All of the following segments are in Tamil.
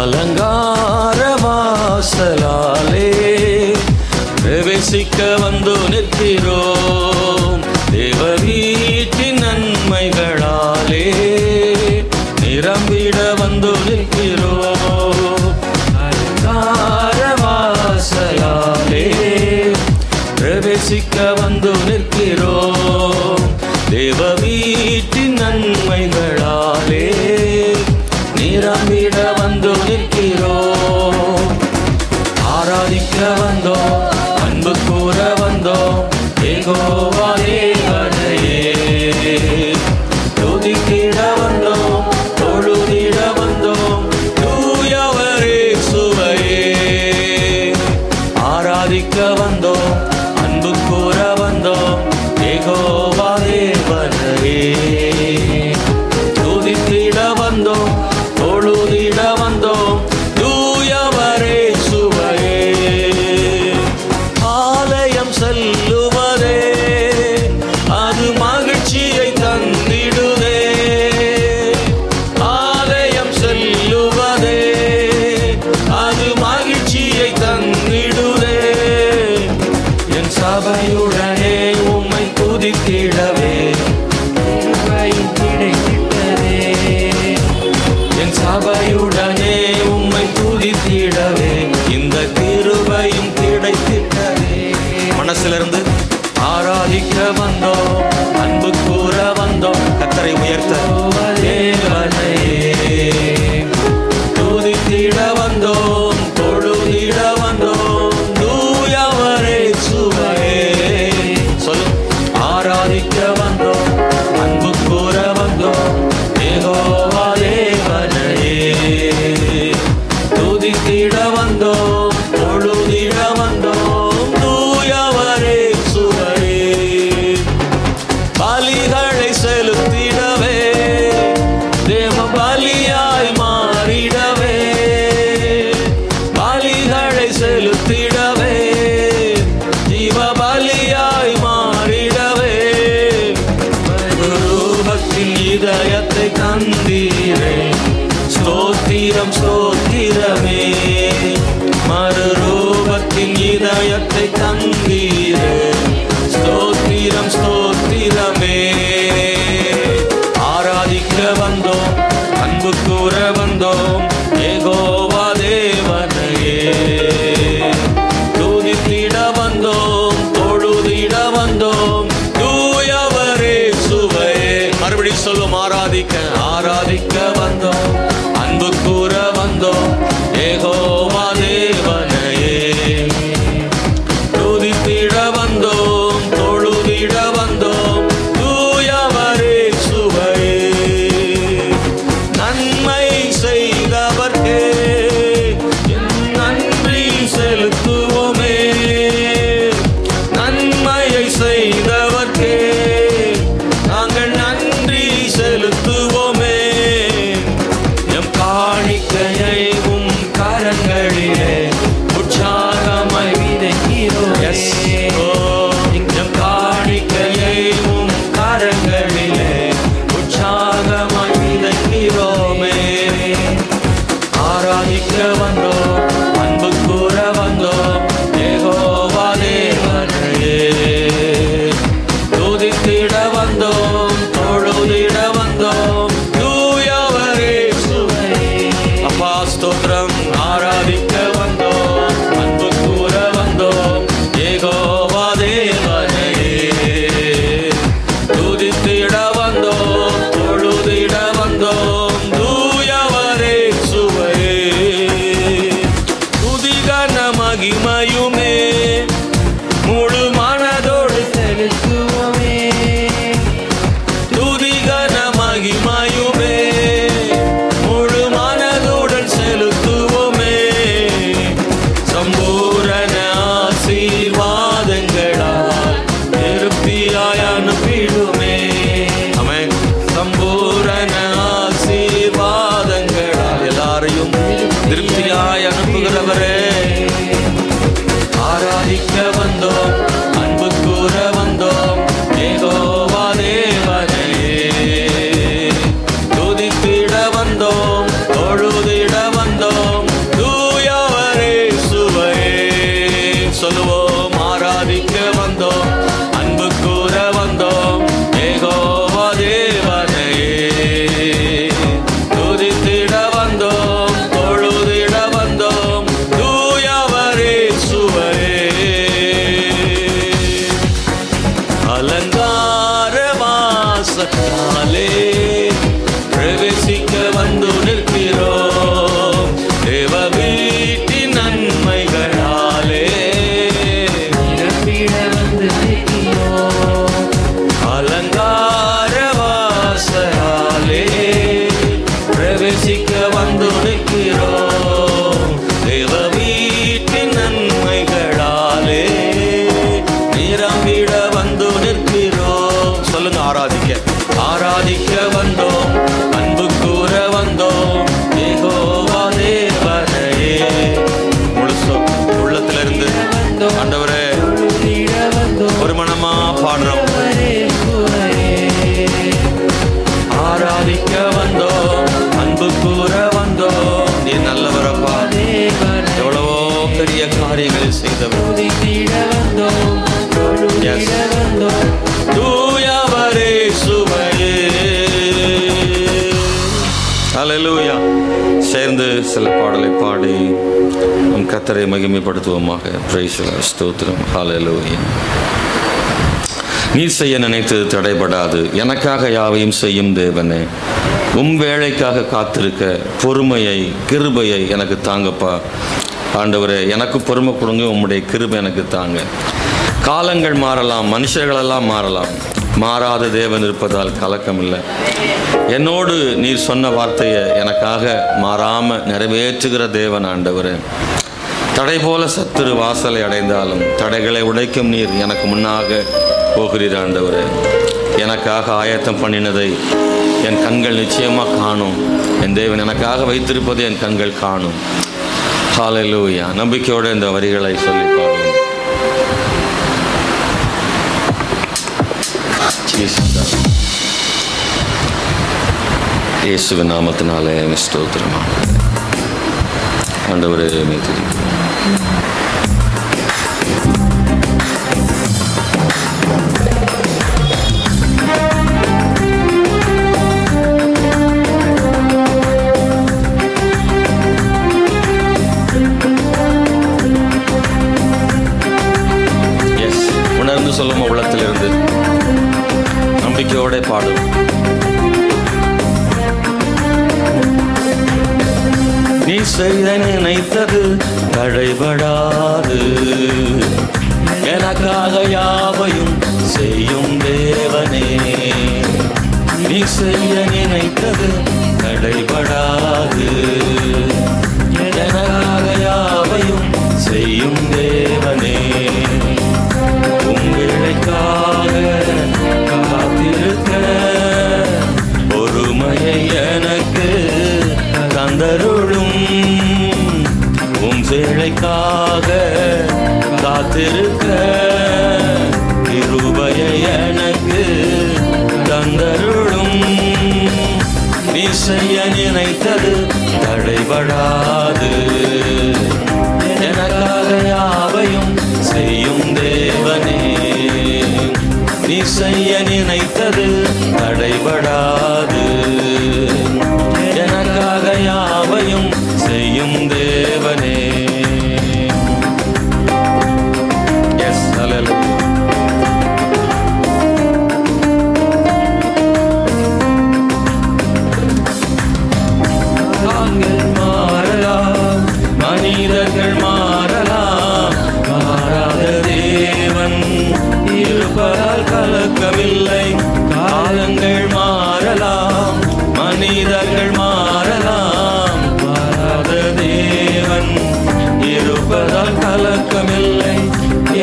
அலங்கார வாசலாலே பிரவேசிக்க வந்து நிற்கிறோம். தேவ வீட்டின் நன்மைகளாலே நிரம்பிட வந்து நிற்கிறோம். அலங்கார வாசலாலே பிரவேசிக்க வந்து நிற்கிறோம். தேவ வீட்டின் நன்மைகளாலே நிரம்பிட வந்து நிற்கிறோம். ஆராதிக்க வந்தோம், அன்பு கூற வந்தோம், யெகோவா தேவனையே. துதித்திட வந்தோம், தொழுதிட வந்தோம், தூயவரே சுவையே. ஆராதிக்க வந்தோம், அன்பு கூற வந்தோம், யெகோவா தேவனையே. துதித்திட வந்தோம், தொழுதிட வந்தோம், தூயவரே சுவையே. ஆலயம் செல்லுவதே அது மகிழ்ச்சியை தந்திடுதே. ஆலயம் செல்லுவதே அது மகிழ்ச்சியை தந்திடுதே. என் சபையுடனே உம்மை துதித்திடவே கிடைத்திட்டதே. என் சபையுடனே உம்மை துதித்திடவே இந்த கிருபையும் கிடைத்திட்டதே. மனசிலிருந்து ஆராதிக்க வந்தோம், அன்பு கூற வந்தோம், கர்த்தரை உயர்த்த தேவனையே. துதித்திட வந்தோம், தொழுதிட வந்தோம், தூயவரே சுவையே. சொல்லு. ஆராதிக்க வந்தோம், அன்பு கூற வந்தோம், யெகோவா தேவனையே. துதித்திட வந்தோம், தொழுதிட வந்தோம், தூயவரே சுவையே. பலிகளை செலுத்திடவே தேவ பலியாய் மாறிடவே. பலிகளை செலுத்திடவே ஜீவ பலியாய் மாறிடவே. ரூபத்தின் இதயத்தை தந்தீரே, ஸ்தோத்திரம் ஸ்தோத்திரமே. மறுரூபத்தின் இதயத்தை தந்தீரே, ஸ்தோத்திரம் ஸ்தோத்திரமே. ஆராதிக்க வந்தோம், அன்பு கூற வந்தோம், யெகோவா தேவனையே. துதித்திட வந்தோம், தொழுதிட வந்தோம், தூயவரே சுவையே. மறுபடியும் சொல்லும். ஆராதிக்க வந்தோம், அன்பு கூற வந்தோம், யெகோவா தேவனையே. துதித்திட வந்தோம், தொழுதிட வந்தோம், தூயவரே சுவையே. நன்மை செய்தவர்க்கே நன்றி செலுத்துவோமே. நன்மையை செய்தவர்க்கே நாங்கள் நன்றி செலுத்துவோமே. எம் காணிக்கையை உம் கரங்களிலே உற்சாகமாய் விதைக்கிறோம். எம் காணிக்கையை உம் கரங்களிலே உற்சாகமாய் விதைக்கிறோமே. ஆராதிக்க வந்தோம், அன்பு கூற வந்தோம், யெகோவா தேவனையே. துதித்திட வந்தோம், தொழுதிட வந்தோம், தூயவரே சுவையே. அப்பா ஸ்தோத்திரம். ஆராதிக்க வந்தோம், அன்பு கூற வந்தோம், யெகோவா தேவனையே. துதித்திட வந்தோம், தொழுதிட வந்தோம், தூயவரே சுவையே. துதிகன மகிமையுமே முழு மனதோடு செலுத்துவோமே. துதிகன மகிமையுமே முழு மனதுடன் செலுத்துவோமே. சம்பூரண ஆசீர்வாதங்களால் திருப்தியாய் அனுப்பிடுமே. ஆமென். சம்பூரண ஆசீர்வாதங்களால் எல்லாரையும் திருப்தியாய் அனுப்புகிறவரே. ஆராதிக்க வந்தோம், அன்பு கூற வந்தோம், யெகோவா தேவனையே. துதித்திட வந்தோம், தொழுதிட வந்தோம், ஹல்லேலூயா. சேர்ந்து சில பாடலை பாடி நம் கர்த்தரை மகிமைப்படுத்துவோமாக. Price the Lord. ஸ்தோத்திரம். ஹல்லேலூயா. நீர் செய்ய நினைத்தது தடைபடாது, எனக்காக யாவையும் செய்யும் தேவனே. வேளைக்காக காத்திருக்க பொறுமையை கிருபையை எனக்கு தாங்கப்பா. ஆண்டவரே, எனக்கு பொறுமை கொடுங்க, உம்முடைய கிருபை எனக்கு தாங்க. காலங்கள் மாறலாம், மனுஷர்களெல்லாம் மாறலாம், மாறாத தேவன் இருப்பதால் கலக்கம் இல்லை. என்னோடு நீர் சொன்ன வார்த்தையை எனக்காக மாறாம நிறைவேற்றுகிற தேவன் ஆண்டவரே. தடை போல சத்துரு வாசலை அடைந்தாலும் தடைகளை உடைக்கும் நீர் எனக்கு முன்னாக போகிறீர் ஆண்டவரே. எனக்காக ஆயத்தம் பண்ணினதை என் கண்கள் நிச்சயமாக காணும். என் தேவன் எனக்காக வைத்திருப்பதை என் கண்கள் காணும். ஹல்லேலூயா. நம்பிக்கையோடு இந்த வரிகளை சொல்லி பாருங்கள். இயேசுவின் நாமத்தினாலே ஸ்தோத்திரமான ஆண்டவரே துதிக்கிறோம். உணர்ந்து சொல்லும் உள்ளத்திலிருந்து நம்பிக்கையோட பாடும். நீ செய்ய நினைத்தது தடைபடாது, எனக்காக யாவையும் செய்யும் தேவனே. நீ செய்ய நினைத்தது தடைபடாது, எனக்காக யாவையும் செய்யும் தேவனே. உங்களுக்காக காத்திருக்க பொறுமையை எனக்கு தந்தருளும். வேளைக்காக காத்திருக்க கிருபையை எனக்கு தந்தருளும். நீ செய்ய நினைத்தது தடைபடாது, எனக்காக யாவையும் செய்யும் தேவனே. நீ செய்ய நினைத்தது தடைபடாது, எனக்காக யாவையும் செய்யும் தேவனே. எஸ், ஹல்லேலூயா. நாங்கள் மாறலாம், மனிதர்கள் மாறலாம், மாறாத தேவன் இருப்பதால் கலக்கமில்லை. காலங்கள் மாறலாம், மனிதர்கள் மாறலாம், மாறாத தேவன் இருப்பதால் கலக்கமில்லை.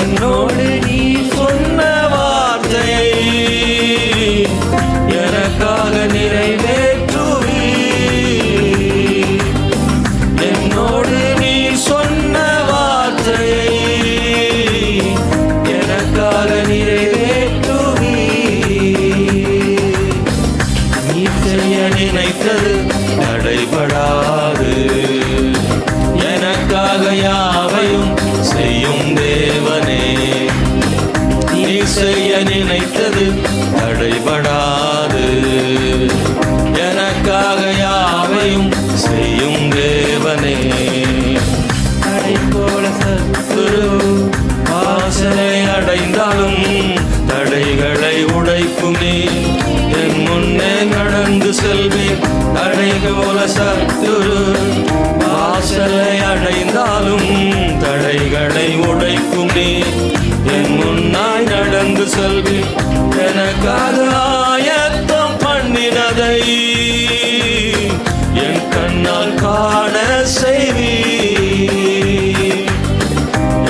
என்னோடு நீ சொன்ன வார்த்தையை எனக்காக நிறைவேற்றுவி. என்னோடு நீ சொன்ன வார்த்தையை எனக்காக நிறைவேற்றுவி. நீ செய்ய நினைத்தது தடைபடாது, எனக்காக யாவையும் செய்யும் தேவனே. நீ செய்ய நினைத்தது தடைபடாது, எனக்காக யாவையும் செய்யும் தேவனே. தடை போல சத்துரு வாசலை அடைந்தாலும் தடைகளை உடைக்கும் நீ என் முன்னே நடந்து செல்வேன். தடை போல சத்துரு வாசலை அடைந்தாலும் தடைகளை உடைக்கும் நீ என் முன்னாய் நடந்து செல்வேன். எனக்காக ஆயத்தம் பண்ணினதை என் கண்ணால் காண செய்வி.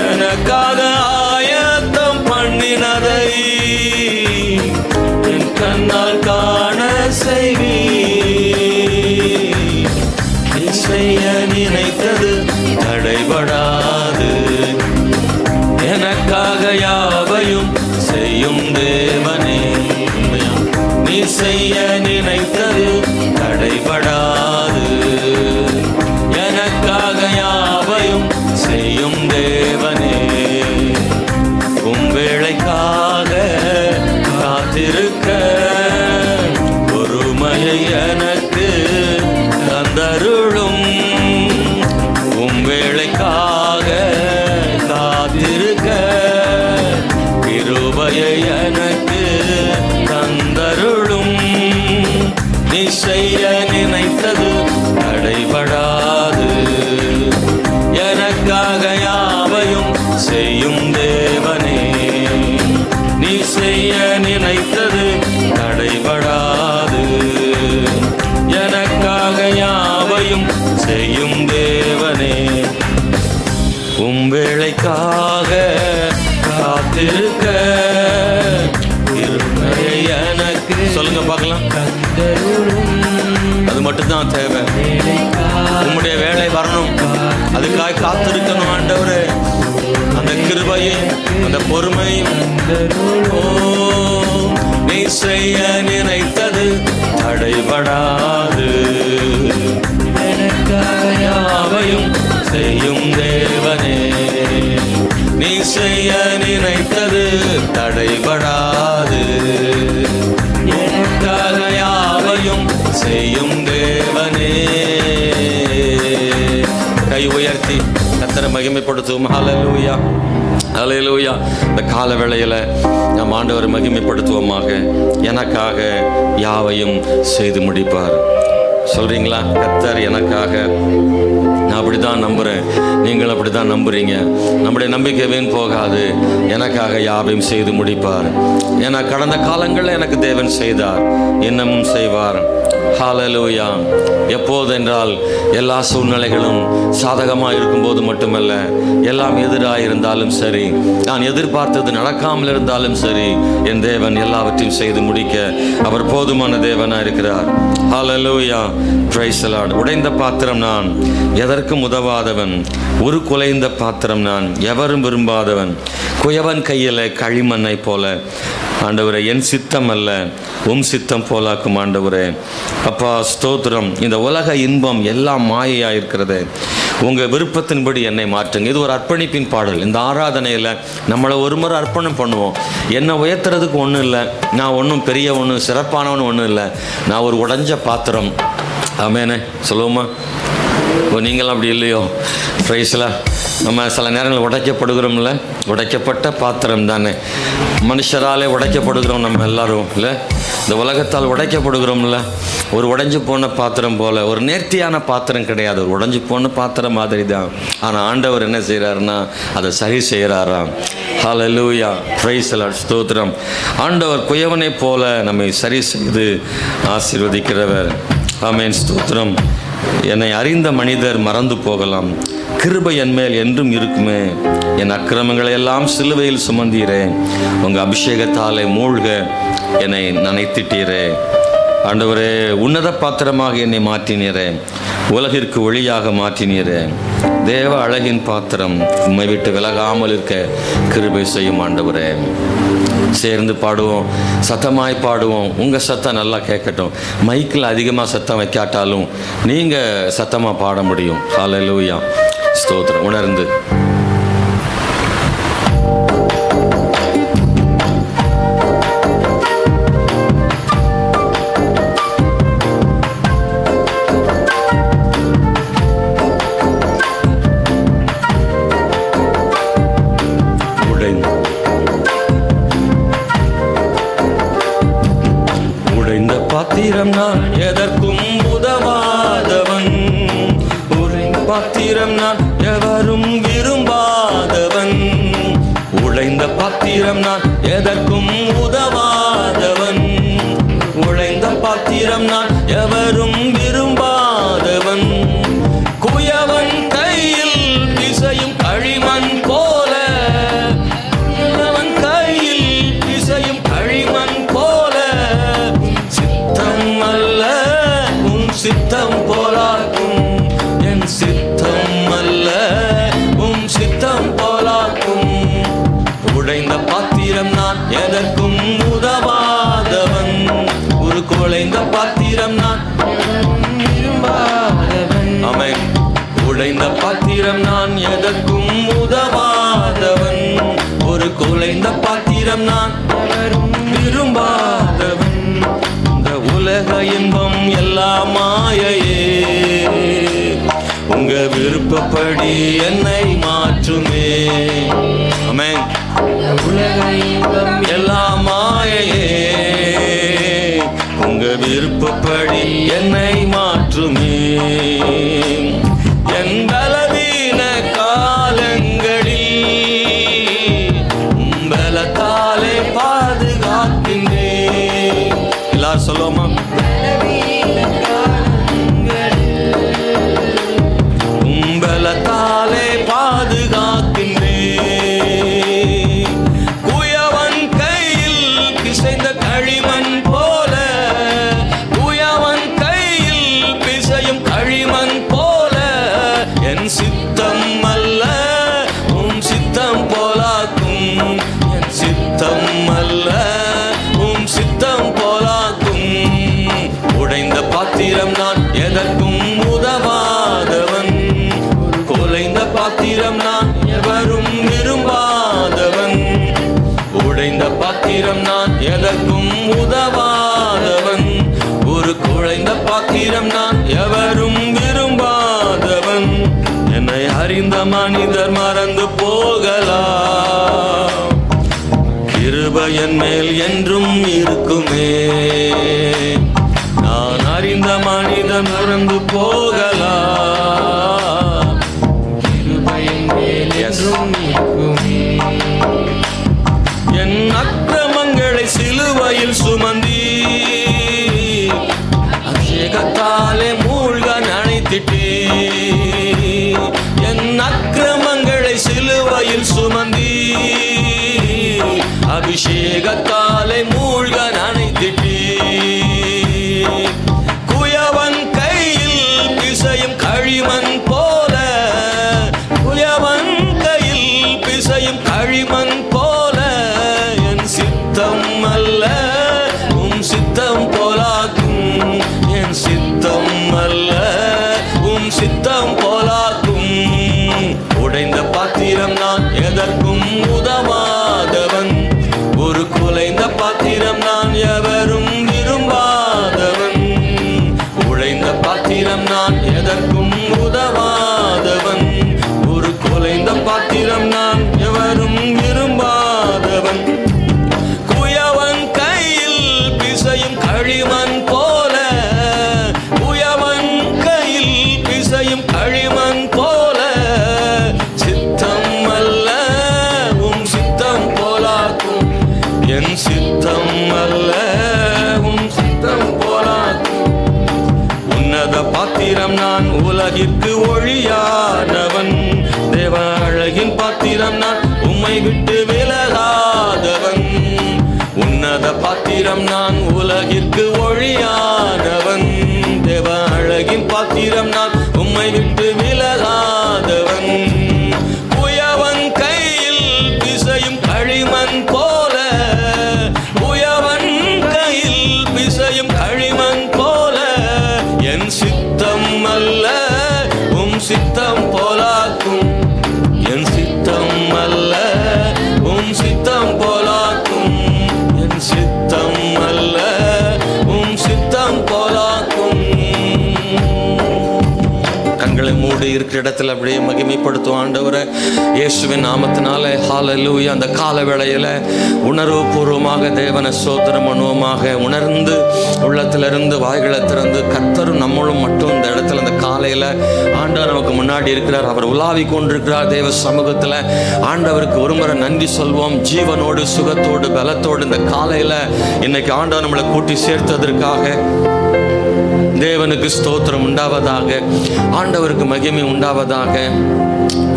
எனக்காக ஆயத்தம் பண்ணினதை என் கண்ணால் காண செய்வி. நீ செய்ய நினைத்தது தடைபடாது, எனக்காக யாவையும் செய்யும் தேவனே. நீ செய்ய நினைத்தது தடைபடாது, எனக்காக யாவையும் செய்யும் தேவனே. வேளைக்காக காத்திருக்க பொறுமையை எனக்கு செய்யும் தேவனே, உம் வேளைக்காக காத்திருக்க கிருபையை எனக்கு சொல்லுங்க பார்க்கலாம். அது மட்டும்தான் தேவை. உம்முடைய வேலை வரணும், அதுக்காக காத்திருக்கணும் ஆண்டவரே. அந்த கிருபையும் அந்த பொறுமையும் நீ செய்ய நினைத்தது தடைபடாது. யாவையும் செய்யும் தேவனே, நீ செய்ய நினைத்தது தடைபடாது. எனக்காக யாவையும் செய்யும் தேவனே. கை உயர்த்தி கர்த்தரை மகிமைப்படுத்துவோம். ஹல்லேலூயா, ஹல்லேலூயா. இந்த கால வேளையில் நாம் ஆண்டவரை மகிமைப்படுத்துவோமாக. எனக்காக யாவையும் செய்து முடிப்பார். சொல்றீங்களா? கர்த்தர் எனக்காக. நான் அப்படிதான் நம்புறேன், நீங்கள் அப்படிதான் நம்புறீங்க. நம்முடைய நம்பிக்கை வீண் போகாது. எனக்காக யாவையும் செய்து முடிப்பார். ஏன்னா கடந்த காலங்களில் எனக்கு தேவன் செய்தார், இன்னமும் செய்வார். ஹல்லேலூயா. எப்போது என்றால் எல்லா சூழ்நிலைகளும் சாதகமாக இருக்கும்போது மட்டுமல்ல, எல்லாம் எதிராக இருந்தாலும் சரி, நான் எதிர்பார்த்தது நடக்காமல் இருந்தாலும் சரி, என் தேவன் எல்லாவற்றையும் செய்து முடிக்க அவர் போதுமான தேவனாக இருக்கிறார். ஹல்லேலூயா, பிரைஸ் தி லார்ட். உடைந்த பாத்திரம் நான், எதற்கும் உதவாதவன். ஒரு குலைந்த பாத்திரம் நான், எவரும் விரும்பாதவன். குயவன் கையில் களிமண்ணை போல. ஆண்டவரே, என் சித்தம் அல்ல உம் சித்தம் போலாக்கும் ஆண்டவரே. அப்பா ஸ்தோத்திரம். இந்த உலக இன்பம் எல்லாம் மாயையாக இருக்கிறது. உங்கள் விருப்பத்தின்படி என்னை மாற்றுங்க. இது ஒரு அர்ப்பணிப்பின் பாடல். இந்த ஆராதனையில் நம்மளை ஒரு முறை அர்ப்பணம் பண்ணுவோம். என்னை உயர்த்துறதுக்கு ஒன்றும் இல்லை, நான் ஒன்றும் பெரிய ஒன்றும் சிறப்பானவனு ஒன்றும் இல்லை, நான் ஒரு உடைஞ்ச பாத்திரம். ஆமேனே சொல்லுவோமா? நீங்களும் அப்படி இல்லையோ? பிரைஸ்ல நம்ம சில நேரங்கள் உடைக்கப்படுகிறோம்ல, உடைக்கப்பட்ட பாத்திரம் தானே. மனுஷராலே உடைக்கப்படுகிறோம் நம்ம எல்லாரும் இல்லை, இந்த உலகத்தால் உடைக்கப்படுகிறோம்ல. ஒரு உடைஞ்சு போன பாத்திரம் போல, ஒரு நேர்த்தியான பாத்திரம் கிடையாது, ஒரு உடைஞ்சு போன பாத்திரம் மாதிரி தான். ஆனால் ஆண்டவர் என்ன செய்கிறாருன்னா அதை சரி செய்கிறாராம். ஹல்லேலூயா, பிரைஸ் தி லார்ட், ஸ்தோத்திரம். ஆண்டவர் குயவனை போல நம்மை சரி செய்து ஆசீர்வதிக்கிறவர். ஆமென், ஸ்தோத்திரம். என்னை அறிந்த மனிதர் மறந்து போகலாம், கிருபை என் மேல் என்றும் இருக்குமே. என் அக்கிரமங்களை எல்லாம் சிலுவையில் சுமந்தீரே, உங்கள் அபிஷேகத்தாலே மூழ்க என்னை நனைத்திட்டீரே. ஆண்டவரே, உன்னத பாத்திரமாக என்னை மாற்றினீரே, உலகிற்கு ஒளியாக மாற்றினீரே. தேவ அழகின் பாத்திரம், உம்மை விட்டு விலகாமல் இருக்க கிருபை செய்யும் ஆண்டவரே. சேர்ந்து பாடுவோம், சத்தமாய் பாடுவோம். உங்கள் சத்தம் நல்லா கேட்கட்டும். மைக்கில் அதிகமாக சத்தம் வைக்காட்டாலும் நீங்கள் சத்தமாக பாட முடியும். ஹல்லேலூயா, ஸ்தோத்திரம். உணர்ந்து உடைந்த பாத்திரம் நான், எதற்கும் உதவாதவன். உடைந்த பாத்திரம் நான், எவரும் விரும்பாதவன். உடைந்த பாத்திரம் நான், எதற்கும் உதவாதவன். உடைந்த பாத்திரம் நான், எவரும் விரும்பாதவன். குயவன் கையில் பிசையும் களிமண் போல, குயவன் கையில் பிசையும் களிமண் போல. சித்தம் அல்ல உன் சித்தம் போலாக்கும், என் சித்தம் அல்ல உன் சித்தம் போலாக்கும். உடைந்த பாத்திரம் நான், எதற்கும் உதவாதவன். ஒரு குலைந்த பாத்திரம் நான், ஆமென். உடைந்த பாத்திரம் நான், எதற்கும் உதவாதவன். ஒரு குலைந்த பாத்திரம் நான், விரும்பாதவன். இந்த உலக இன்பம் எல்லாம் மாயையே, உங்க விருப்பப்படி என்னை மாற்றுமே. ஆமென். உலக இன்பம் எல்லாம் மாயையே, உங்க விருப்பப்படி என்னை மாற்றுமே. என் பலவீன காலங்களில் பலத்தாலே பாதுகாக்கின்றேன். எல்லாரும் சொல்லுவோமா? என் சித்தம் அல்ல உம் சித்தம் போலாக்கும், என் சித்தம் அல்ல உம் சித்தம் போலாக்கும். உடைந்த பாத்திரம் நான் எதற்கும் உதவாதவன், குலைந்த பாத்திரம் நான் எவரும் விரும்பாதவன். உடைந்த பாத்திரம் நான் எதற்கும் உதவாதவன், ஒரு குழைந்த பாத்திரம் நான் எவரும் விரும்பாதவன். என்னை அறிந்த மனிதர் மறந்து போகலாம், கிருபை என் மேல் என்றும் இருக்குமே. நான் அறிந்த மனிதர் மறந்து போகலாம், கிருபை என் மேல் என்றும் இருக்குமே. என் அக்கிரமங்களை சிலுவையில் சுமந்தி அபிஷேகத்தாலே மூழ்க நனைத்திட்டே. என் அக்கிரமங்களை சிலுவையில் சுமந்தி அபிஷேகத்தாலே மூழ்க நனைத்திட்டே. குயவன் கையில் பிசையும் களிமண் போல, குயவன் கையில் பிசையும் களிமண் போல, என் சித்தம் அல்ல உம் சித்தம் போலாக்கும், என் சித்தம் அல்ல உம் சித்தம் போலாக்கும். உடைந்த பாத்திரம் நான் எதற்கும் உதவாதவன், ஒரு குலைந்த பாத்திரம் நான் எவரும் விரும்பாதவன். உடைந்த பாத்திரம் நான் எதற்கும் உதவாதவன், ஒரு குலைந்த பாத்திரம் நான் எவரும் விரும்பாதவன். குயவன் கையில் பிசையும் களிமண் போல, குயவன் கையில் பிசையும் களிமண் போல, சித்தம் அல்ல உம் சித்தம் போலாக்கும், என் சித்தம் அல்ல உம் சித்தம் போலாக்கும். உன்னத பாத்திரம் நான் உலகிற்கு ஒளியானவன், தேவ அழகின் பாத்திரம் நான் உம்மை விட்டு விலகாதவன். உன்னத பாத்திரம் நான் உலகிற்கு ஒளியானவன், தேவ அழகின் பாத்திரம் நான் உம்மை விட்டு விலகாதவன். குயவன் கையில் பிசையும் களிமண் போல, குயவன் கையில் பிசையும் களிமண் போல, என் சித்தம் அல்ல உம் சித்தம் போலாக்கும், என் சித்தம் அல்ல உம் சித்தம் போலாக்கும், என் சித்தம் அல்ல உம் சித்தம் போலாக்கும். கண்களை மூடி இருக்கிற இடத்துல அப்படியே மகிமைப்படுத்தும் ஆண்டவரை இயேசுவின் நாமத்தினாலே. ஹல்லேலூயா. அந்த கால வேளையில உணர்வுபூர்வமாக தேவனை ஸ்தோத்திரம் பண்ணுவோமாக. உணர்ந்து உள்ளத்திலிருந்து வாய்களை திறந்து கர்த்தரும் நம்மளும் மட்டும் இந்த இடத்துல அந்த காலையில ஆண்டவர் நமக்கு முன்னாடி இருக்கிறார், அவர் உலாவி கொண்டிருக்கிறார் தேவ சமூகத்தில். ஆண்டவருக்கு ஒருமுறை நன்றி சொல்வோம். ஜீவனோடு சுகத்தோடு பலத்தோடு இந்த காலையில இன்னைக்கு ஆண்டவர் நம்மளை கூட்டி சேர்த்ததற்காக தேவனுக்கு ஸ்தோத்திரம் உண்டாவதாக, ஆண்டவருக்கு மகிமை உண்டாவதாக.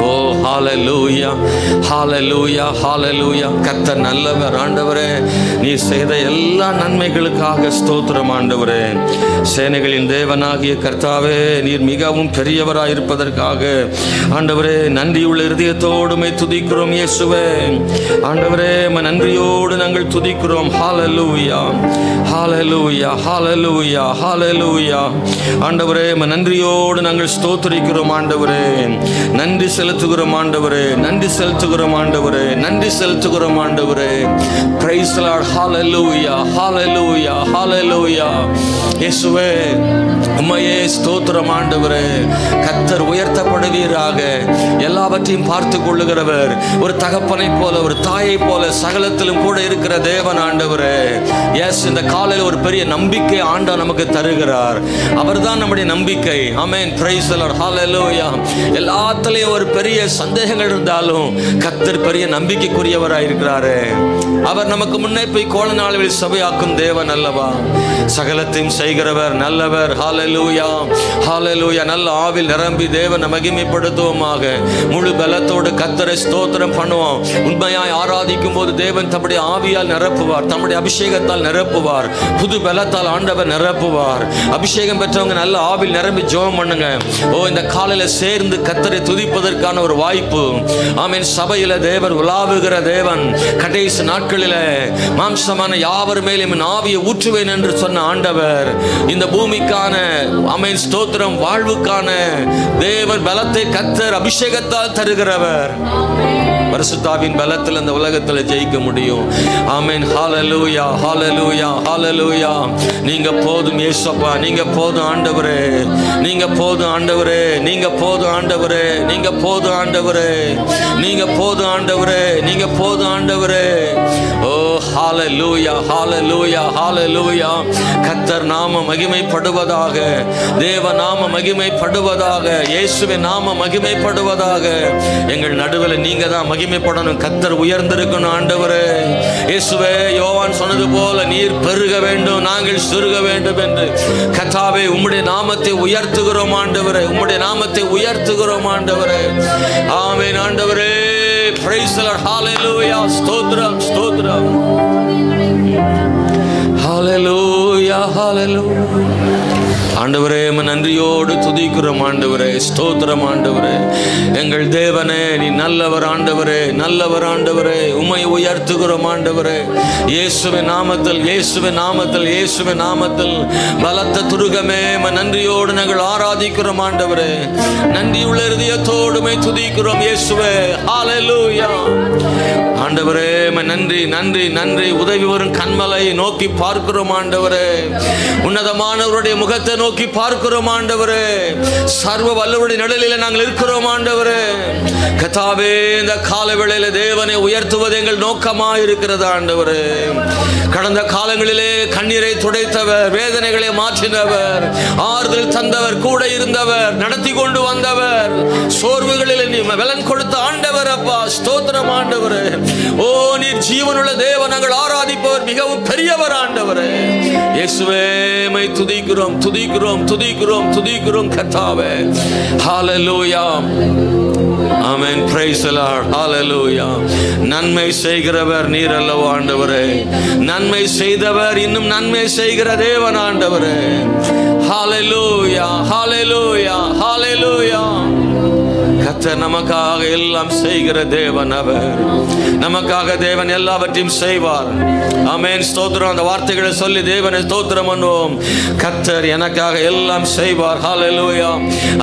ஓ ஹல்லேலூயா, ஹல்லேலூயா, ஹல்லேலூயா. கர்த்தர் நல்லவர். ஆண்டவரே நீர் செய்த எல்லா நன்மைகளுக்காக ஸ்தோத்திரம் ஆண்டவரே. சேனைகளின் தேவனாகிய கர்த்தாவே நீர் மிகவும் பெரியவராய் இருப்பதற்காக ஆண்டவரே நன்றியுள்ள இருதயத்தோடுமே துதிக்கிறோம் இயேசுவே. ஆண்டவரே நன்றியோடு நாங்கள் துதிக்கிறோம். ஹல்லேலூயா, ஹல்லேலூயா, ஹல்லேலூயா, ஹல்லேலூயா. ஆண்டவரே நன்றியோடு நாங்கள் ஸ்தோத்திரிக்கிறோம் ஆண்டவரே. நன்றி செலுத்துகிறோம் ஆண்டவரே, நன்றி செலுத்துகிறோம் ஆண்டவரே, நன்றி செலுத்துகிறோம் ஆண்டவரே. Praise the Lord. Hallelujah, hallelujah, hallelujah. இயேசுவே உம்மையே ஸ்தோத்திரம் ஆண்டவரே. கர்த்தர் உயர்த்தப்படுவீராக. எல்லாவற்றையும் பார்த்து கொள்ளுகிறவர், ஒரு தகப்பனை போல ஒரு தாயை போல சகலத்திலும் கூட இருக்கிற தேவன் ஆண்டவரே. எஸ், இந்த காலையில் ஒரு பெரிய நம்பிக்கை ஆண்டவர் நமக்கு தருகிறார். அவர்தான் நம்முடைய நம்பிக்கை. Amen. Praise the Lord. Hallelujah. எல்லாத்துலயும் ஒரு பெரிய சந்தேகங்கள் இருந்தாலும் கர்த்தர் பெரிய நம்பிக்கைக்குரியவராய் இருக்கிறாரே. அவர் நமக்கு முன்னே போய் கோல நாளில் சபையாக்கும் தேவன் அல்லவா. சகலத்தையும் செய்கிறவர், நல்லவர். ஹல்லேலூயா, ஹல்லேலூயா. நல்ல ஆவில் நிரம்பி தேவனை மகிமைப்படுத்துவோமாக. முழு பலத்தோடு கர்த்தரை ஸ்தோத்திரம் பண்ணுவோம். உண்மையாய் ஆராதிக்கும் போது தேவன் தம்முடைய ஆவியால் நிரப்புவார், தம்முடைய அபிஷேகத்தால் நிரப்புவார், புது பலத்தால் ஆண்டவர் நிரப்புவார். அபிஷேகம் பெற்றவங்க நல்ல ஆவில் நிரம்பி ஜெபம் பண்ணுங்க. இந்த காலையில சேர்ந்து கர்த்தரை துதிப்பதற்கான ஒரு வாய்ப்பு. ஆமென். சபையில தேவன் உலாவுகிற தேவன். கடைசி நாட்களில மாம்சமான யாவர் மேலும் ஆவியை ஊற்றுவேன் என்று சொன்ன ஆண்டவர் இந்த பூமிக்கான ஆமென் ஸ்தோத்திரம் வாழ்வுக்கான தேவன் பலத்தை கர்த்தர் அபிஷேகத்தால் தருகிறவர். பரிசுத்தாவின் பலத்தில் இந்த உலகத்தில் ஜெயிக்க முடியும். ஆமென். ஹல்லேலூயா, ஹல்லேலூயா, ஹல்லேலூயா. நீங்க போதும் இயேசுப்பா, நீங்க போதும் ஆண்டவரே, நீங்க போதும் ஆண்டவரே, நீங்க போதும் ஆண்டவரே, நீங்க போதும் ஆண்டவரே, நீங்க போதும் ஆண்டவரே, நீங்க போதும் ஆண்டவரே. ஓ ஹல்லேலூயா, ஹல்லேலூயா, ஹல்லேலூயா. கர்த்தர் நாம மகிமைப்படுவதாக, தேவ நாம மகிமைப்படுவதாக, இயேசுவின் நாம மகிமைப்படுவதாக. எங்கள் நடுவில் நீங்க தான் மகிமைப்படணும். கர்த்தர் உயர்ந்திருக்கணும் ஆண்டவரே. இயேசுவே, யோவான் சொன்னது போல நீர் பெருக வேண்டும், நாங்கள் சிறுக வேண்டும் என்று. கர்த்தாவே, உம்முடைய நாமத்தை உயர்த்துகிறோம் ஆண்டவரே, உம்முடைய நாமத்தை உயர்த்துகிறோம் ஆண்டவரே. ஆமென் ஆண்டவரே. Praise the Lord. Hallelujah. ஸ்தோத்திரம், ஸ்தோத்திரம். Hallelujah, hallelujah. ஆண்டவரே, நன்றியோடு துதிக்கிறோம் ஆண்டவரே. ஸ்தோத்திரம் ஆண்டவரே. எங்கள் தேவனே, நீ நல்லவர் ஆண்டவரே, நல்லவர் ஆண்டவரே. உம்மை உயர்த்துகிறோம் ஆண்டவரே. இயேசுவின் நாமத்தில், இயேசுவின் நாமத்தில், இயேசுவின் நாமத்தில் பலத்த துருகமே நன்றியோடு நாங்கள் ஆராதிக்கிறோம் ஆண்டவரே. நன்றியுள்ள இதயத்தோடு உம்மை துதிக்கிறோம் இயேசுவே. ஹல்லேலூயா. ஆண்டவரே, நன்றி, நன்றி, நன்றி. உதவி வரும் கண்மலை நோக்கி பார்க்கிறோம் ஆண்டவரே. உன்னதமானவருடைய முகத்தை நோக்கி பார்க்கிறோம் ஆண்டவரே. சர்வ வல்லவருடைய நிழலில் நாங்கள் இருக்கிறோம் ஆண்டவரே. கர்த்தாவே, இந்த கால வேளையில தேவனை உயர்த்துவது எங்கள் நோக்கமாக இருக்கிறது ஆண்டவரே. கடந்த காலங்களிலே கண்ணீரை துடைத்தவர், வேதனைகளை மாற்றினவர், ஆறுதல் தந்தவர், கூட இருந்தவர், நடத்தி கொண்டு வந்தவர், சோர்வுகளில் நீ பலன் கொடுத்த ஆண்டவர் அப்பா. ஸ்தோத்திரம் ஆண்டவரே. ஓ, நீர் ஜீவனுள்ள தேவன், நாங்கள் ஆராதிப்பவர் மிகவும் பெரியவர் ஆண்டவரே. இயேசுவே, மை துதிக்கிறோம், துதிக்கிறோம், துதிக்கிறோம், துதிக்கிறோம் கர்த்தாவே. Hallelujah. Amen. Praise the Lord. Hallelujah. நன்மை செய்கிறவர் நீர் அல்லவா ஆண்டவரே. நன்மை செய்தவர் இன்னும் நன்மை செய்கிற தேவன் ஆண்டவரே. ஹல்லேலூயா, ஹல்லேலூயா, ஹல்லேலூயா. கர்த்தர் நமக்காக எல்லாம் செய்கிற தேவன் அவர். நமக்காக தேவன் எல்லாவற்றையும் செய்வார். ஆமென். ஸ்தோத்திரம். அந்த வார்த்தைகளை சொல்லி தேவனை ஸ்தோத்திரம் பண்ணுவோம். கர்த்தர் எனக்காக எல்லாம் செய்வார். ஹல்லேலூயா.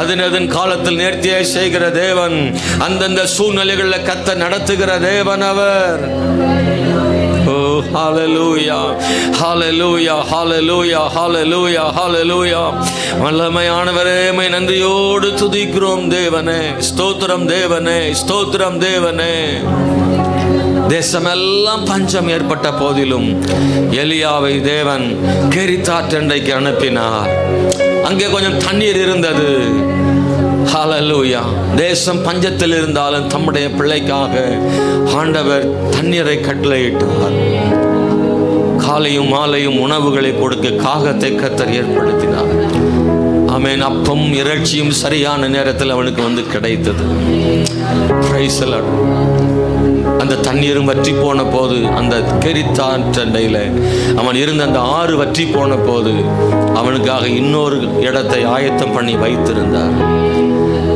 அதன் காலத்தில் நேர்த்தியாய் செய்கிற தேவன். அந்தந்த சூழ்நிலைகளில் கர்த்தர் நடத்துகிற தேவன் அவர். Oh, hallelujah, hallelujah, hallelujah, hallelujah, hallelujah. வல்லமையானவரே, மை நன்றியோடு துதிக்கிறோம் தேவனே. ஸ்தோத்திரம் தேவனே, ஸ்தோத்திரம் தேவனே. தேசமெல்லாம் பஞ்சம் ஏற்பட்ட போதிலும் எலியாவை தேவன் கெரித்தாற்றண்டைக்கு அனுப்பினார். அங்கே கொஞ்சம் தண்ணீர் இருந்தது. ஹல்லேலூயா. தேசம் பஞ்சத்தில் இருந்தாலும் தம்முடைய பிள்ளைக்காக ஆண்டவர் தண்ணீரை கட்டளையிட்டார். காலையும் மாலையும் உணவுகளை கொடுக்க காகத்தை கர்த்தர் ஏற்படுத்தினார். ஆமென். அப்பம் இறைச்சியும் சரியான நேரத்தில் அவனுக்கு வந்து கிடைத்தது. Price the Lord. அந்த தண்ணீரும் வற்றி போன போது, அந்த கெரித்தாற்றண்டையில அவன் இருந்த அந்த ஆறு வற்றி போன போது அவனுக்காக இன்னொரு இடத்தை ஆயத்தம் பண்ணி வைத்திருந்தார்.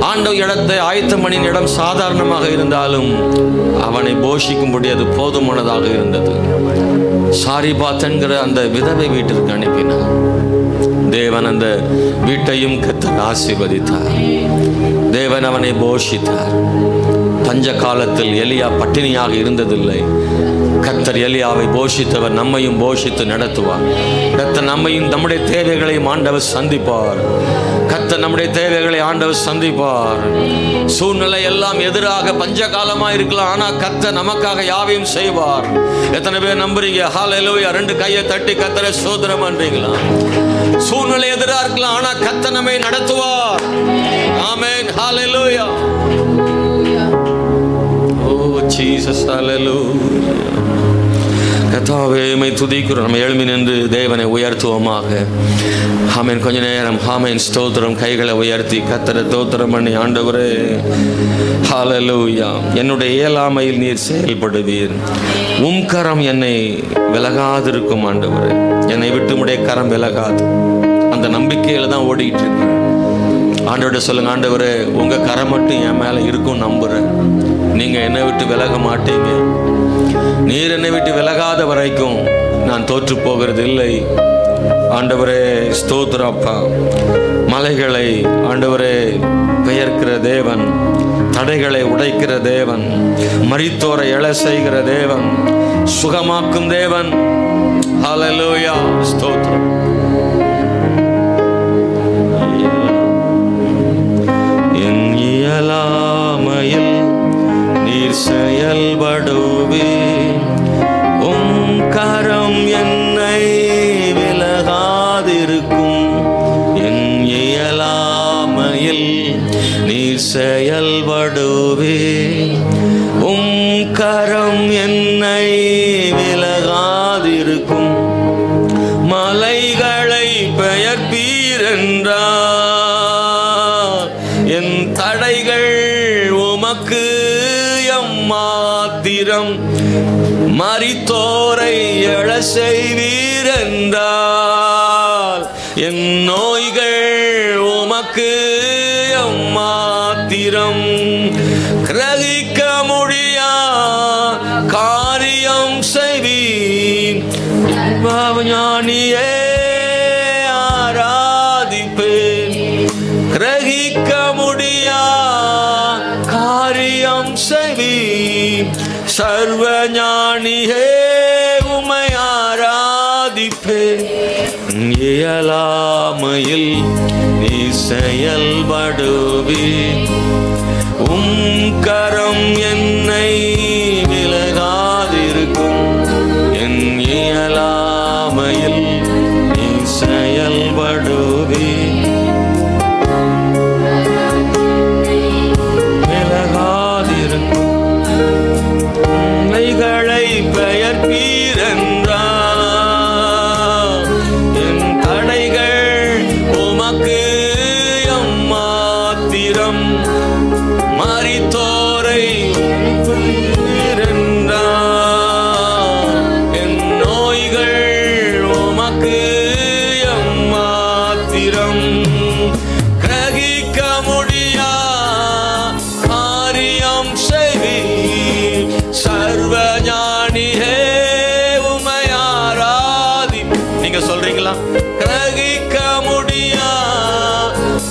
ஆண்டவர் இடத்தை ஆயத்தம் பண்ணின இடம் சாதாரணமாக இருந்தாலும் அவனை போஷிக்கும்படி அது போதுமானதாக இருந்தது. சாரிபாத் என்கிற அந்த விதவை வீட்டிற்கு அனுப்பினார். தேவன் அந்த வீட்டையும் கர்த்தர் ஆசீர்வதித்தார். தேவன் அவனை போஷித்தார். பஞ்ச காலத்தில் எலியா பட்டினியாக இருந்ததில்லை. கர்த்தர் எலியாவை போஷித்தவர் நம்மையும் போஷித்து நடத்துவார். கர்த்தர் நம்மையும் நம்முடைய தேவைகளையும் ஆண்டவர் சந்திப்பார். கர்த்தர் நம்முடைய தேவைகளை ஆண்டவர் சந்திப்பார். சூழ்நிலை எல்லாம் எதிராக பஞ்ச காலமா இருக்கலாம், ஆனா கர்த்தர் நமக்காக யாவையும் செய்வார். எத்தனை பேர் நம்புறீங்க? ஹல்லேலூயா. ரெண்டு கையை தட்டி கர்த்தரை ஸ்தோத்திரம் பண்றீங்களா? சூழ்நிலை எதிராக இருக்கலாம், ஆனா கர்த்தர் நம்மை நடத்துவார். ஆமென். ஹல்லேலூயா. ஓ ஜீசஸ். ஹல்லேலூயா. கர்த்தாவே, மை துதிக்கிறோம். நம்ம எழும்பி நின்று தேவனை உயர்த்துவோமாக. ஆமென். கொஞ்ச நேரம் ஆமென் ஸ்தோத்திரம். கைகளை உயர்த்தி கர்த்தரை ஸ்தோத்திரம் பண்ணி, ஆண்டவரே ஹல்லேலூயா, என்னுடைய இயலாமையில் நீர் செயல்படுவீர். உம் கரம் என்னை விலகாதிருக்கும் ஆண்டவரே. என்னை விட்டு உம்முடைய கரம் விலகாது. அந்த நம்பிக்கையில தான் ஓடிக்கிட்டு இருக்கிறேன். ஆண்டவர்கிட்ட சொல்லுங்க, ஆண்டவரே உங்க கரம் மட்டும் என் மேல இருக்கும் நம்புறேன். நீங்க என்னை விட்டு விலக மாட்டீங்க. நீர் என்னை விட்டு விலகாத வரைக்கும் நான் தோற்று போகிறது இல்லை. ஆண்டவரே ஸ்தோத்திரப்பா. மலைகளை ஆண்டவரே பெயர்க்கிற தேவன், தடைகளை உடைக்கிற தேவன், மரித்தோரை எழ செய்கிற தேவன், சுகமாக்கும் தேவன். ஹல்லேலூயா, ஸ்தோத்திரம். என் இயலாமையில் நீர் செயல்படுவே, உம் கரம் என்னை விலகாதிருக்கும். என் இயலாமையில் நீர் செயல்படுவே, உம் கரம் என்னை விலகாதிருக்கும். மலைகளை பெயர்ப்பீரென்றார், என் தடைகள் உமக்கு எம்மாத்திரம். மரித்தோரை எழ செய்வீரென்றால், என் நோய்கள் உமக்கு எம்மாத்திரம். கிரகிக்க முடியா காரியம் செய்வீர். ஞானியே ஆராதிப்பேன். கிரகிக்க முடியா காரியம் செய்வீர். சர்வ ஞானியே உம்மை ஆராதிப்பேன். இயலாமையில் நீ செயல்படுவே, உம் கரம் என்னை விலகாதிருக்கும். என் இயலாமையில் நீ செயல்படுவே, விலகாதிருக்கும். மைகளை பெயர்ப்பீரென்றார், என் தடைகள் உமக்கு எம்மாத்திரம். மரித்தோரை என் நோய்கள் உமக்கு எம்மாத்திரம். கிரகிக்க முடியா காரியம் செய்வீர். சர்வ ஞானியே உம்மை ஆராதி. நீங்க சொல்றீங்களா? கிரகிக்க முடியா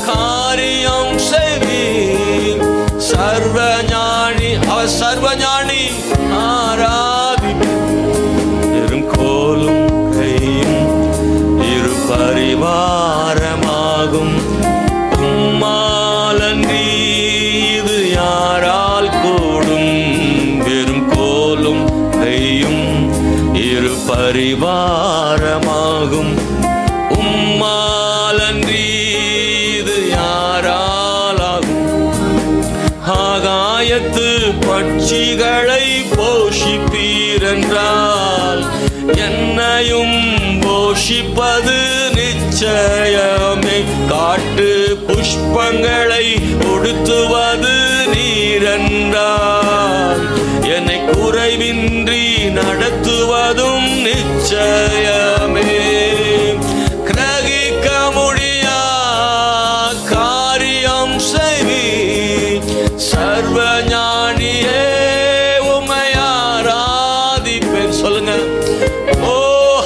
காரியம் செய்வீர். சர்வ ஞானி, அவர் சர்வ ஞானி ஆராதி. கோலும் கையும் இரு பரிவாரமாகும். உம்மாலன்றி இது யாரால் கூடும். வெறும் கோலும் கையும் இரு பரிவாரமாகும். உம்மாலன்றி இது யாரால் ஆகும். ஆகாயத்து பட்சிகளை போஷிப்பீரென்றால், என்னையும் போஷிப்பது நிச்சயமே. காட்டு புஷ்பங்களை உடுத்துவது நீரென்றால், என்னை குறைவின்றி நடத்துவதும் நிச்சயமே. கிரகிக்க முடியா காரியம் செய்வீர். சர்வ ஞானியே உம்மை ஆராதிப்பேன். சொல்லுங்க. ஓ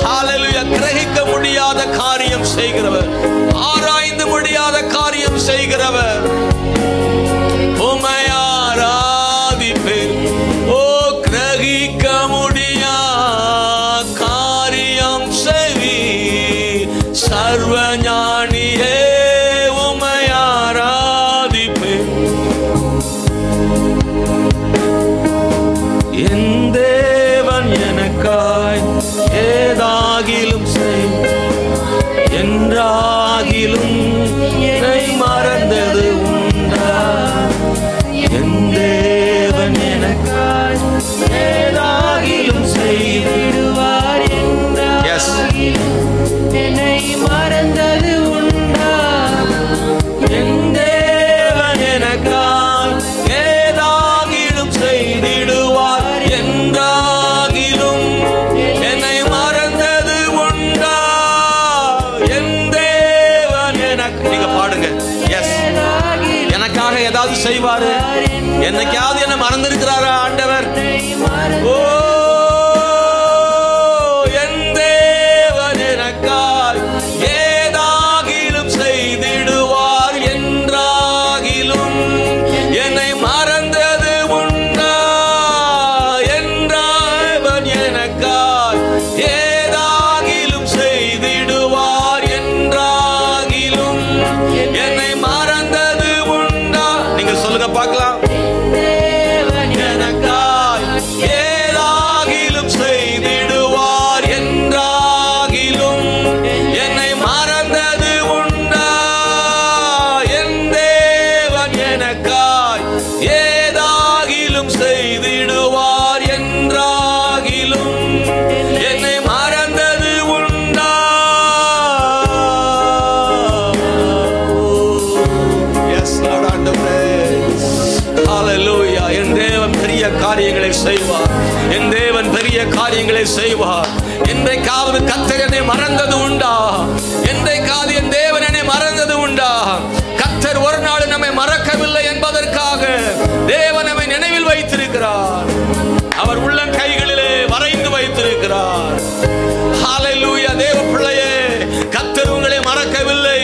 ஹல்லேலூயா. கிரகிக்க முடியாத காரியம் செய்கிறவர், ஆராய்ந்து முடியாத காரியம் செய்கிறவர், உம்மை ஆராதிப்பேன். ஓ கிரகிக்க முடியா காரியம் செய்வாரு? என்னைக்காவது என்ன மறந்திருக்கிறாரா ஆண்டவர்? ஓ, என் தேவன் எனக்காய் ஏதாகிலும் செய்திடுவார் என்றாகிலும் என்னை மறந்தது உண்டா? என்றாவன் எனக்காய் ஏதாகிலும் செய்திடுவார் என்றாகிலும் என்னை மறந்தது உண்டா? நீங்க சொல்லுங்க பார்க்கலாம். எனக்காய் ஏதாகிலும் செய்திடுவார் என்றாகிலும் என்னை மறந்தது உண்டா? என் தேவன் எனக்காய் ஏதாகிலும் செய்திடுவார் என்றாகிலும் என்னை மறந்தது உண்டா? எஸ் லார்ட், ஆண்டவரே, ஹalleluya. என் தேவன் பெரிய காரியங்களை செய்வார். என் தேவன் பெரிய காரியங்களை செய்வார். என்றைக்காவது கர்த்தர் என்னை மறந்தது உண்டா? என்றைக்காவது என் தேவன் என்னை மறந்தது உண்டா? கர்த்தர் ஒரு நாள் நம்மை மறக்கவில்லை என்பதற்காக தேவன் நம்மை நினைவில் வைத்திருக்கிறார். அவர் உள்ளம் கைகளிலே வரைந்து வைத்திருக்கிறார். ஹalleluya. தேவ பிள்ளையே, கர்த்தர் உங்களை மறக்கவில்லை.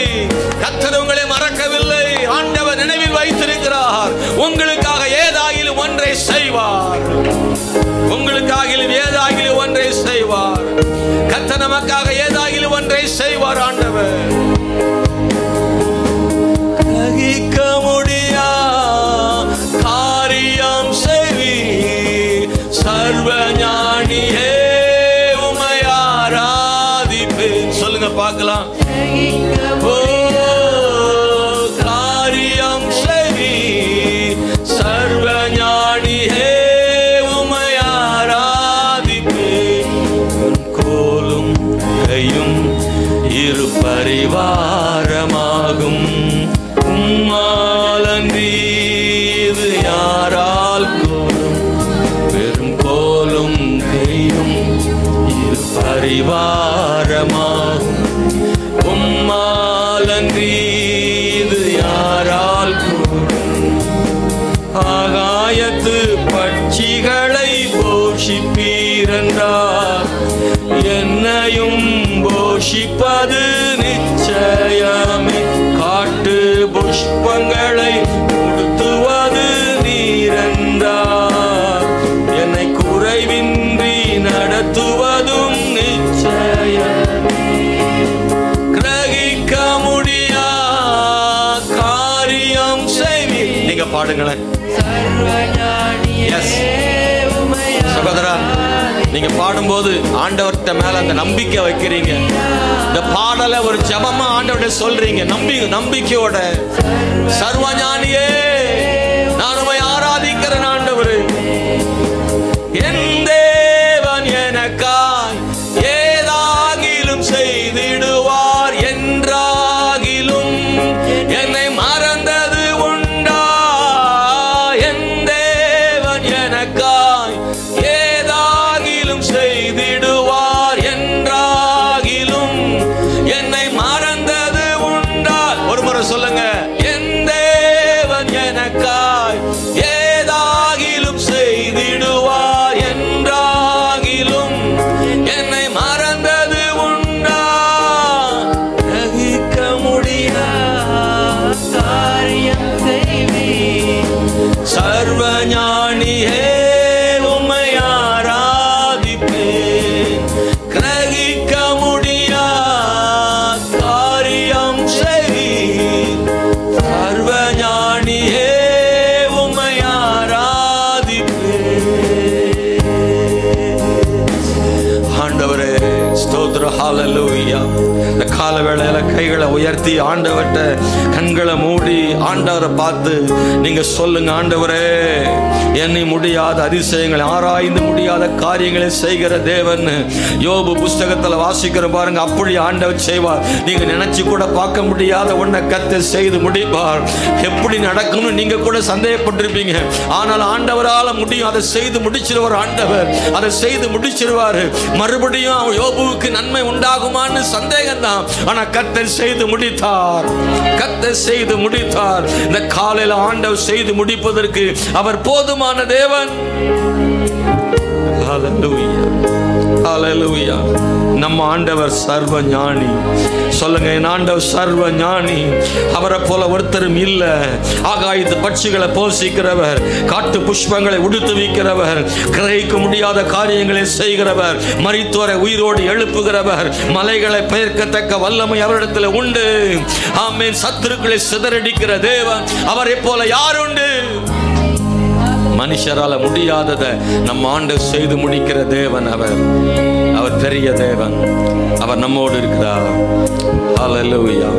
கர்த்தர் உங்களை மறக்கவில்லை. ஆண்டவர் நினைவில் வைத்திருக்கிறார். உங்களுக்காக ஏதாகிலும் ஒன்றை செய்வார். உங்களுக்காக ஏதாகிலும் ஒன்றை செய்வார். கர்த்தர் நமக்காக ஏதாகிலும் ஒன்றை செய்வார். ஆண்டவர் கிரகிக்க முடியா காரியம் செய்வீர். சர்வ ஞானியே உம்மை ஆராதிப்பேன். சொல்லுங்க பார்க்கலாம். ஓ, காரியம் செய்வீர். சர்வ ஞானியே உம்மை ஆராதிப்பேன். கோலும் கையும் இரு பரிவாரமாகும். உம்மாலன்றி இது யாரால் கூடும்? வெறும் கோலும் கையும் இரு பரிவாரமாகும். உம்மாலன்றி இது யாரால் கூடும்? ஆகாயத்து பட்சிகளை போஷிப்பீரென்றார். என்னையும் போஷிப்பது நிச்சயமே. காட்டு புஷ்பங்களை உடுத்துவது நீரென்றார். என்னை குறைவின்றி நடத்துவதும் நிச்சயமே. கிரகிக்க முடியா காரியம் செய்வீர். நீங்க பாடுங்களேன். எஸ் சகோதரா, நீங்க பாடும்போது ஆண்டவர்கிட்ட மேல அந்த நம்பிக்கை வைக்கிறீங்க. இந்த பாடலை ஒரு ஜெபமா ஆண்டவர்கிட்ட சொல்றீங்க. நம்பிக்கையோட, சர்வஞானியே நான் உம்மை ஆராதிக்கிறேன் ஆண்டவரே. என் தேவன் எனக்காய் ஏதாகிலும் செய்திடுவார் என்றாகிலும் என்னை மறந்தது உண்டா? என் தேவன் எனக்காய் ஏதாகிலும் செய்திடுவார் என்றாகிலும் என்னை மறந்தது உண்டா? ஒரு முறை சொல்லுங்க. என் தேவன் எனக்காய் ஏதாகிலும் செய்திடுவார் என்றாகிலும் என்னை மறந்தது உண்டா? கிரகிக்க முடியா காரியம் செய்வீர். சர்வ ஞானியே உம்மை ஆராதிப்பேன். கிரகிக்க முடியா காரியம் செய்வீர். சர்வ ஞானியே உம்மை ஆராதிப்பேன். ஆண்டவரே ஸ்தோத்திரம். ஹalleluya. இந்த கால வேளையில கைகளை உயர்த்தி ஆண்டவர்கிட்ட கண்களை மூடி ஆண்டவரை பார்த்து நீங்க சொல்லுங்க. ஆண்டவரே, எண்ணி முடியாத அதிசயங்களை, ஆராய்ந்து முடியாத காரியங்களை செய்கிற தேவன். யோபு புஸ்தகத்தில் வாசிக்கிற பாருங்க, அப்படி ஆண்டவர் செய்வார். நீங்க நினைச்சு கூட பார்க்க முடியாத ஒன்றை கர்த்தர் செய்து முடிப்பார். எப்படி நடக்கும்னு நீங்க கூட சந்தேகப்பட்டிருப்பீங்க. ஆனால் ஆண்டவரால் முடியும். அதை செய்து முடிச்சிருவார் ஆண்டவர். அதை செய்து முடிச்சிருவாரு. மறுபடியும் யோபுவுக்கு நன்மை உண்டாகுமான்னு சந்தேகம் தான். ஆனா கர்த்தர் செய்து முடித்தார். கர்த்தர் செய்து முடித்தார். இந்த காலையில் ஆண்டவர் செய்து முடிப்பதற்கு அவர் போதுமான தேவன். ஹல்லேலூயா, ஹல்லேலூயா. நம்ம ஆண்டவர் சர்வ ஞானி. சொல்லுங்க, என் ஆண்டவர் சர்வ ஞானி. அவரை போல ஒருத்தரும் இல்ல. ஆகாயத்து பட்சிகளை போஷிக்கிறவர், காட்டு புஷ்பங்களை உடுத்து வைக்கிறவர், கிரகிக்க முடியாத காரியங்களை செய்கிறவர், மரித்தோரை உயிரோடு எழுப்புகிறவர், மலைகளை பெயர்க்கத்தக்க வல்லமை அவரிடத்தில் உண்டு. ஆமென். சத்துருக்களை சிதறடிக்கிற தேவன். அவரை போல யார் உண்டு? மனுஷரால முடியாததை நம்ம ஆண்டவர் செய்து முடிக்கிற தேவன். அவர் பெரிய தேவன். அவர் நம்மோடு இருக்கிறார். ஹல்லேலூயா.